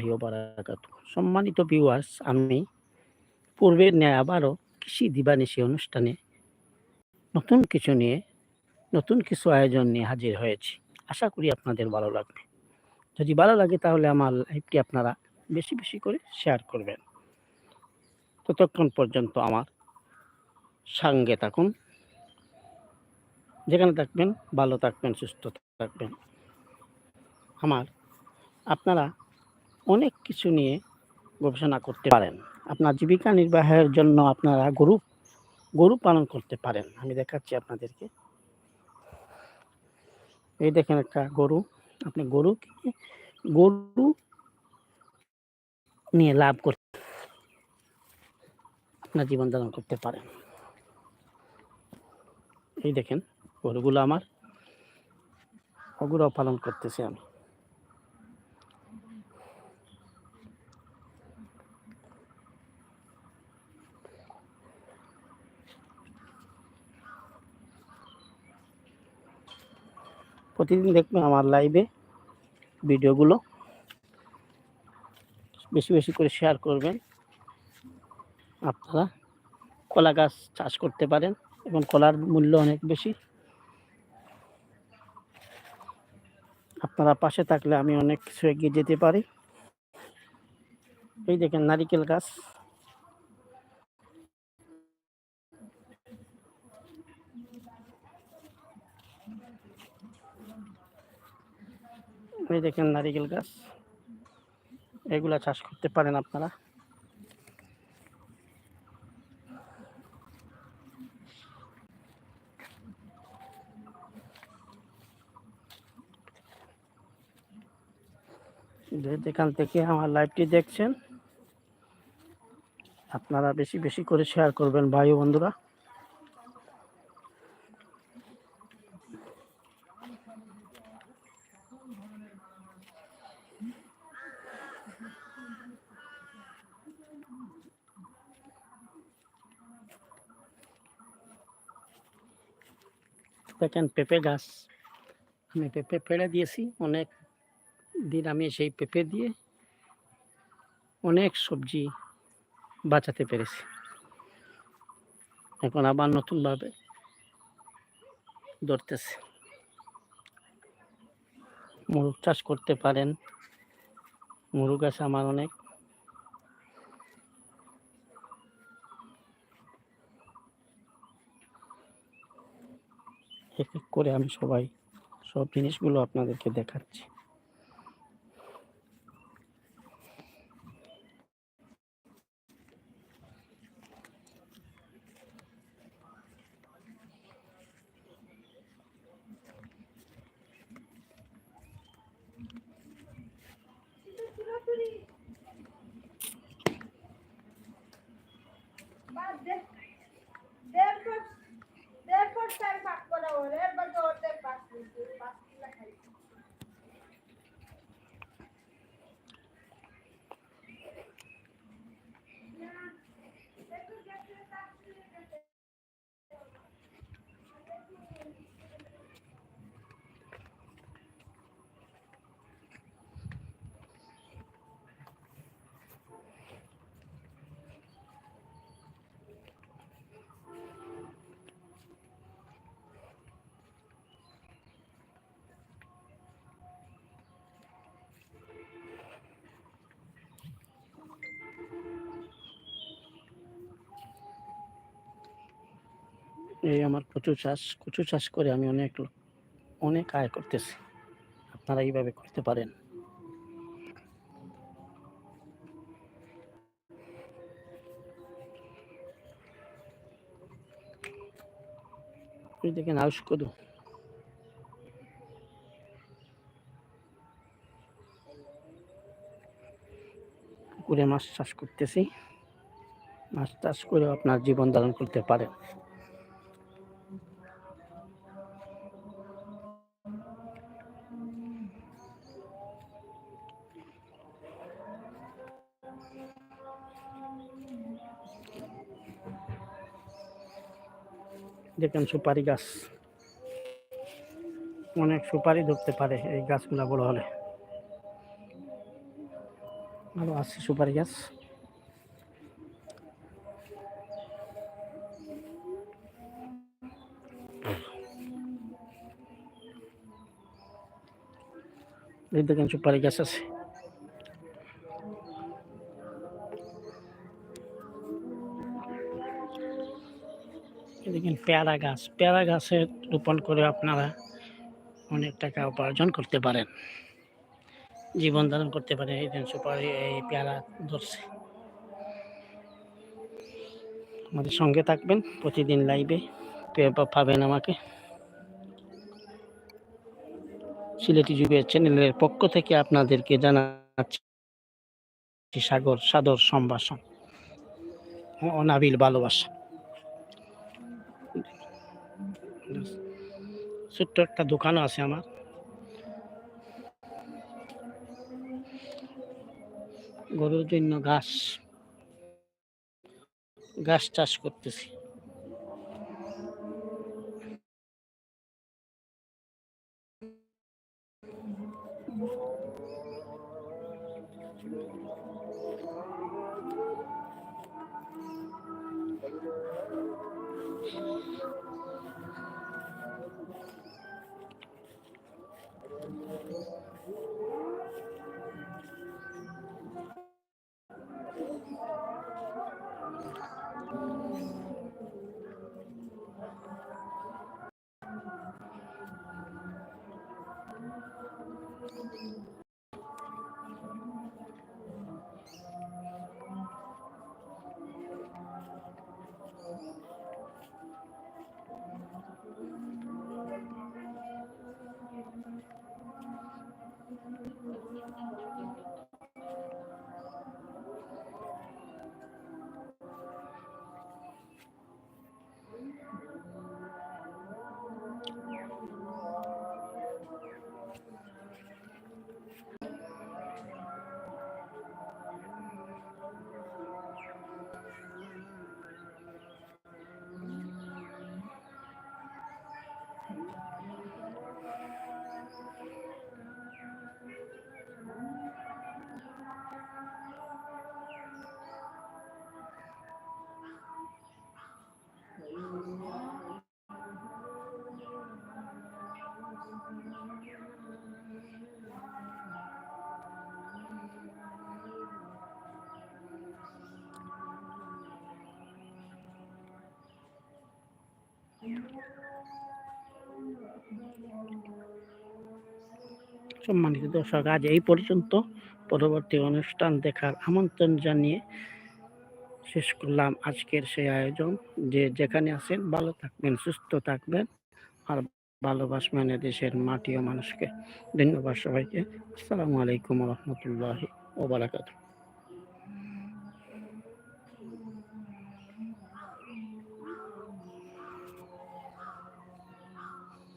ওয়া বারাকাতুহু। সম্মানিত ভিউয়ার্স, আমি পূর্বের ন্যায় আবারও কৃষি দিবানিশি অনুষ্ঠানে নতুন কিছু নিয়ে, নতুন কিছু আয়োজন নিয়ে হাজির হয়েছি। আশা করি আপনাদের ভালো লাগবে। যদি ভালো লাগে তাহলে আমার লাইভটি আপনারা বেশি বেশি করে শেয়ার করবেন। ততক্ষণ পর্যন্ত আমার সঙ্গে থাকুন। যেখানে থাকবেন ভালো থাকবেন, সুস্থ থাকবেন। আপনারা অনেক কিছু নিয়ে গবেষণা করতে পারেন। আপনার জীবিকা নির্বাহের জন্য আপনারা গরু পালন করতে পারেন। আমি দেখাচ্ছি আপনাদেরকে। এই দেখেন একটা গরু। আপনি গরু নিয়ে লাভ করতে আপনার জীবন ধারণ করতে পারেন। এই দেখেন গরুগুলো আমার, ওগুলোও পালন করতেছি আমি। প্রতিদিন দেখবেন আমার লাইভে ভিডিওগুলো, বেশি বেশি করে শেয়ার করবেন। আপনারা কলা গাছ চাষ করতে পারেন এবং কলার মূল্য অনেক বেশি। আপনারা পাশে থাকলে আমি অনেক কিছু এগিয়ে যেতে পারি। এই দেখেন নারিকেল গাছ। এই দেখেন নারিকেল গাছ, এগুলা চাষ করতে পারেন আপনারা। যেখান থেকে আমার লাইভটি দেখছেন আপনারা বেশি বেশি করে শেয়ার করবেন ভাই ও বন্ধুরা। দেখেন পেঁপে গাছ, আমি পেঁপে ফেলে দিয়েছি। অনেক দিন আমি সেই পেঁপে দিয়ে অনেক সবজি বাঁচাতে পেরেছি। এখন আবার নতুনভাবে ধরতেছে। মুরগ চাষ করতে পারেন। মুরগ আছে আমার অনেক। এক এক করে আমি সব জিনিসগুলো আপনাদেরকে দেখাচ্ছি। এই আমার কচু চাষ করে আমি অনেক আয় করতেছি। আপনারা এইভাবে করতে পারেন। দেখেন আউশ কদু, পুকুরে মাছ চাষ করতেছি। মাছ চাষ করে আপনার জীবন ধারণ করতে পারেন। দেখেন সুপারি গাছ, অনেক সুপারি ধরতে পারে এই গাছগুলা বড় হলে। আরও আছে সুপারি গাছ। এই দেখেন সুপারি গাছ আছে। দেখেন পেয়ারা গাছ, পেয়ারা গাছের রোপণ করে আপনারা অনেক টাকা উপার্জন করতে পারেন, জীবন ধারণ করতে পারেন। এই দেন সুপারি, এই পেয়ারা ধরছে। আমাদের সঙ্গে থাকবেন, প্রতিদিন লাইভে পাবেন আমাকে। সিলেটি যুগের চ্যানেলের পক্ষ থেকে আপনাদেরকে জানাচ্ছি সাদর সম্ভাষণ, অনাবিল ভালোবাসা। ছোট্ট একটা দোকানও আছে আমার। গরুর জন্য ঘাস চাষ করতেছি। সম্মানিত দর্শক, আজ এই পর্যন্ত। পরবর্তী অনুষ্ঠান দেখার আমন্ত্রণ জানিয়ে শেষ করলাম আজকের সেই আয়োজন। যে যেখানে আছেন ভালো থাকবেন, সুস্থ থাকবেন, আর ভালোবাসবেন দেশের মাটি ও মানুষকে। ধন্যবাদ সবাইকে। আসসালামু আলাইকুম রহমতুল্লাহি ওয়া বারাকাতুহু।